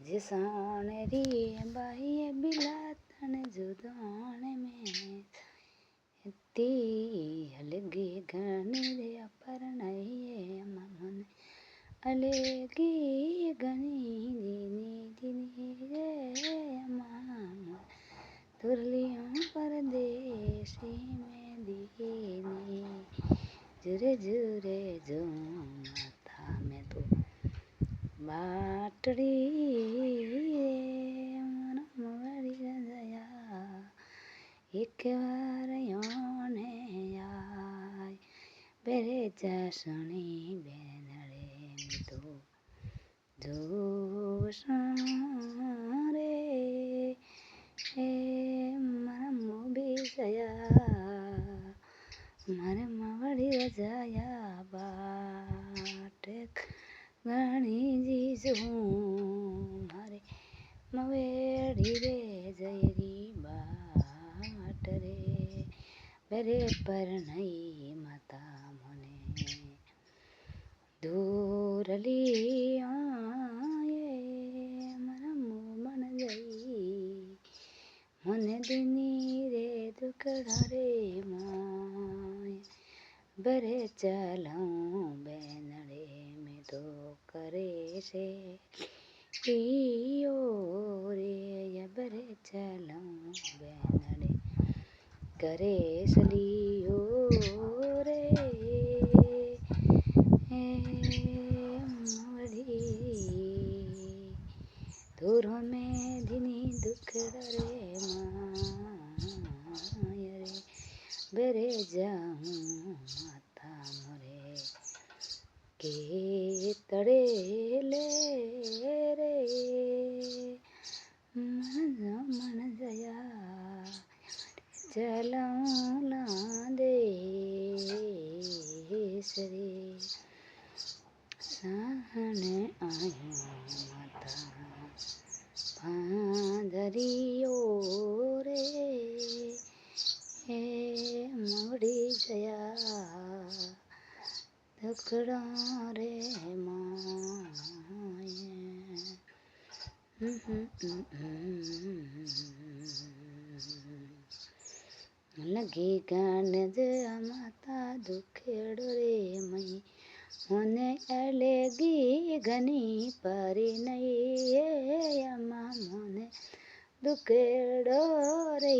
जिसान री बाहिए बिलातन जुदान में ती अलगे घनी रे पर नहीं मन अलगे घनी दिनी रे माम तुरलियों परदेसी में दीनी जुरे जुरे जो माथा में तो बाटड़ी मन मरी गया एक बार योने आय बेरे जसनी बेनड़े में तो जो सारे मन मोबी गया मन मरी गया बाट घणी जीजू मारे मवेड़ी रे जयरी बाट रे बेरे पर नहीं माता मने दूर ली आए मन मन गई मन दिनी रे दुखड़ा रे माय बेरे चलाऊं बेनड़े में तो करे से पियो रे या बेरे चलाऊं बेनड़े करे सलियो रे मड़ी दूरों में दिनी दुखड़ा रे माय रे बेरे जाऊं माता मोरे के तड़े ले रे मन जया चलौला देश रे सहने आयो माता पांदरियो रे मड़ी जया दुखड़ा रे माय लगी गान जया माता दुखेड़ो रे मई होने अलगी घनी परी नहीं अम्मा मोने दुखेड़ो रे।